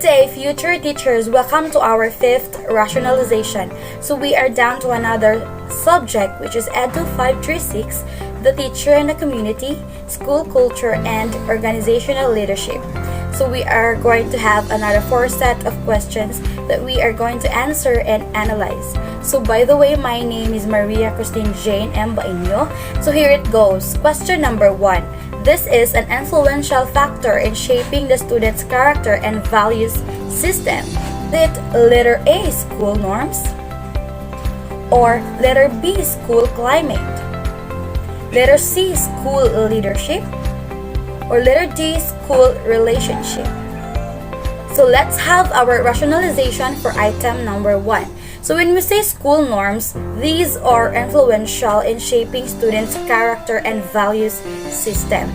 day, future teachers. Welcome to our 5th rationalization. So we are down to another subject, which is EDU 536, the teacher and the community, school culture, and organizational leadership. So we are going to have another 4 set of questions that we are going to answer and analyze. So by the way, my name is Maria Christine Jane M. Bainyo. So here it goes. Question number 1. This is an influential factor in shaping the student's character and values system. Is it letter A, school norms? Or letter B, school climate? Letter C, school leadership? Or letter D, school relationship? So let's have our rationalization for item number 1. So when we say school norms, these are influential in shaping students' character and values system.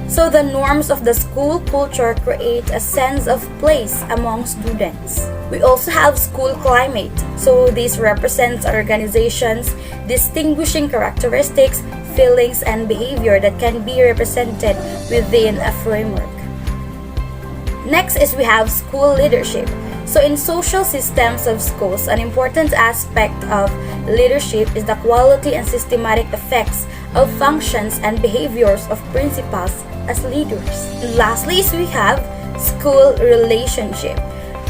So the norms of the school culture create a sense of place among students. We also have school climate. So this represents an organization's distinguishing characteristics, feelings, and behavior that can be represented within a framework. Next is we have school leadership. So in social systems of schools, an important aspect of leadership is the quality and systematic effects of functions and behaviors of principals as leaders. And lastly, we have school relationship.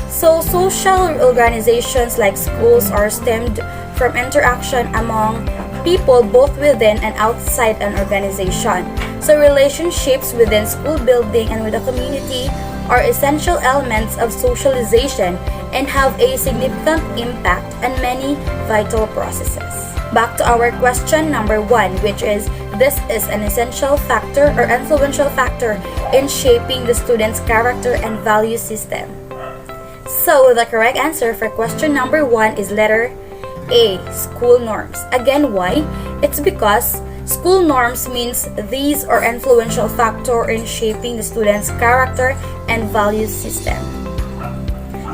So social organizations like schools are stemmed from interaction among people both within and outside an organization. So relationships within school building and with the community are essential elements of socialization and have a significant impact on many vital processes. Back to our question number 1, which is, this is an essential factor or influential factor in shaping the student's character and value system. So the correct answer for question number 1 is letter A, school norms. Again, why? It's because school norms means these are influential factor in shaping the student's character and value system.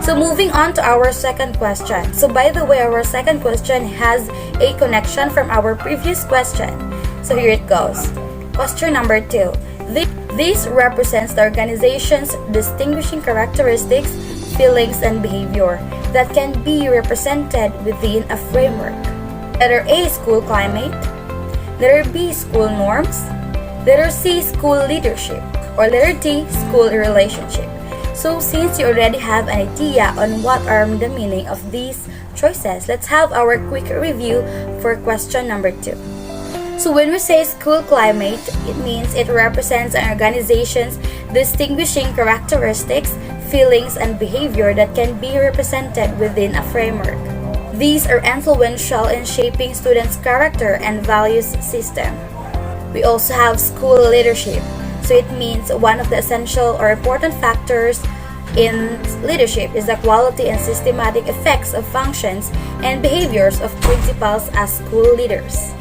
So moving on to our second question. So by the way, our second question has a connection from our previous question. So here it goes. Question number 2. This represents the organization's distinguishing characteristics, feelings, and behavior that can be represented within a framework. Letter A, school climate. Letter B, school norms. Letter C, school leadership. Or letter D, school relationship. So since you already have an idea on what are the meaning of these choices, let's have our quick review for question number 2. So when we say school climate, it means it represents an organization's distinguishing characteristics, feelings, and behavior that can be represented within a framework. These are influential in shaping students' character and values system. We also have school leadership. So it means one of the essential or important factors in leadership is the quality and systematic effects of functions and behaviors of principals as school leaders.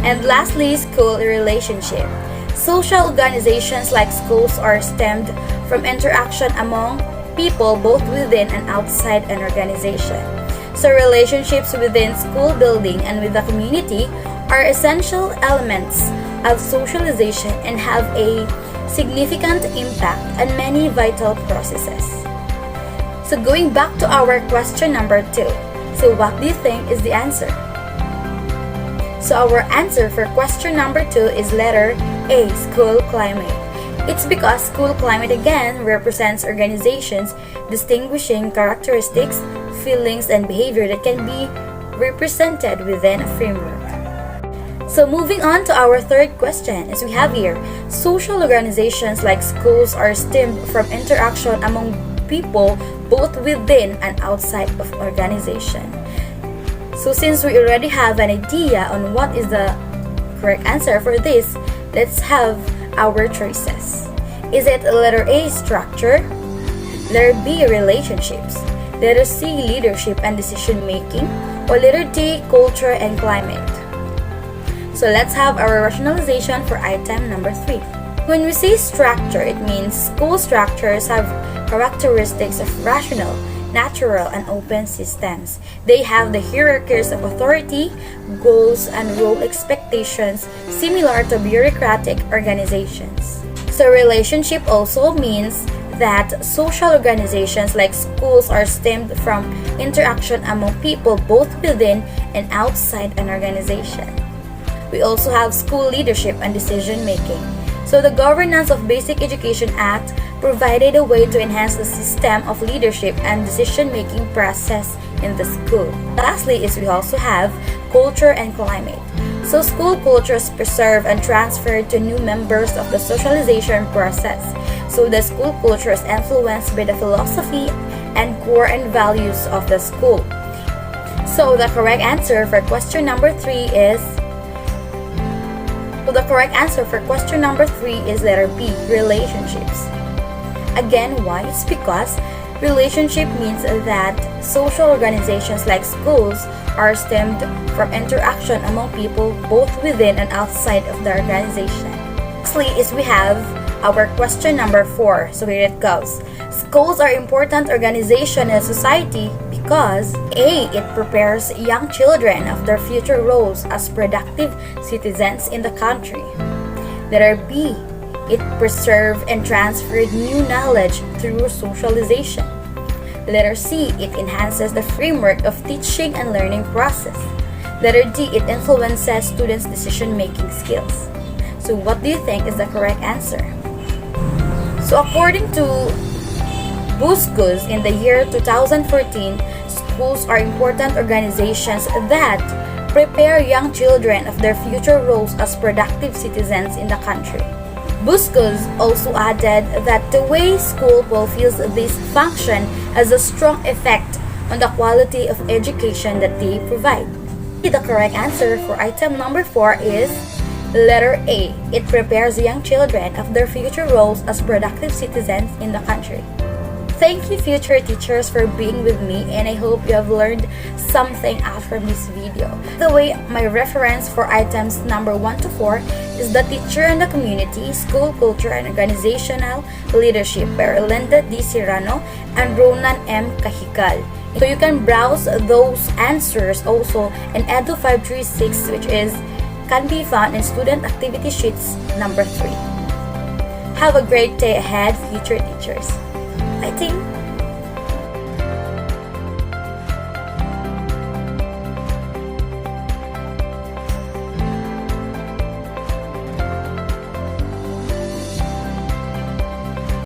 And lastly, school relationship. Social organizations like schools are stemmed from interaction among people both within and outside an organization. So relationships within school building and with the community are essential elements of socialization and have a significant impact on many vital processes. So going back to our question number 2. So what do you think is the answer? So our answer for question number 2 is letter A, school climate. It's because school climate again represents organizations' distinguishing characteristics, feelings, and behavior that can be represented within a framework. So moving on to our third question, as we have here, social organizations like schools are stemmed from interaction among people both within and outside of organization. So since we already have an idea on what is the correct answer for this, let's have our choices. Is it letter A, structure? Letter B, relationships? Letter C, leadership and decision making? Or letter D, culture and climate? So let's have our rationalization for item number 3. When we say structure, it means school structures have characteristics of rational, natural, and open systems. They have the hierarchies of authority, goals, and role expectations similar to bureaucratic organizations. So relationship also means that social organizations like schools are stemmed from interaction among people both within and outside an organization. We also have school leadership and decision making. So the Governance of Basic Education Act provided a way to enhance the system of leadership and decision-making process in the school. Lastly is we also have culture and climate. So school culture is preserved and transferred to new members of the socialization process. So the school culture is influenced by the philosophy and core and values of the school. So the correct answer for question number 3 is letter B, relationships. Again, why? It's because relationship means that social organizations like schools are stemmed from interaction among people both within and outside of the organization. Lastly is we have our question number 4. So here it goes. Schools are important organization in society because A. It prepares young children of their future roles as productive citizens in the country. Letter B. It preserves and transfers new knowledge through socialization. Letter C. It enhances the framework of teaching and learning process. Letter D. It influences students' decision-making skills. So what do you think is the correct answer? So according to Buscus, in the year 2014, schools are important organizations that prepare young children of their future roles as productive citizens in the country. Buscus also added that the way school fulfills this function has a strong effect on the quality of education that they provide. The correct answer for item number 4 is letter A. It prepares young children of their future roles as productive citizens in the country. Thank you, future teachers, for being with me, and I hope you have learned something out from this video. By the way, my reference for items number 1 to 4 is The Teacher and the Community, School Culture and Organizational Leadership by Erlinda D. Serrano and Ronan M. Kahikal. So you can browse those answers also in Edu 536, which can be found in Student Activity Sheets number 3. Have a great day ahead, future teachers. I think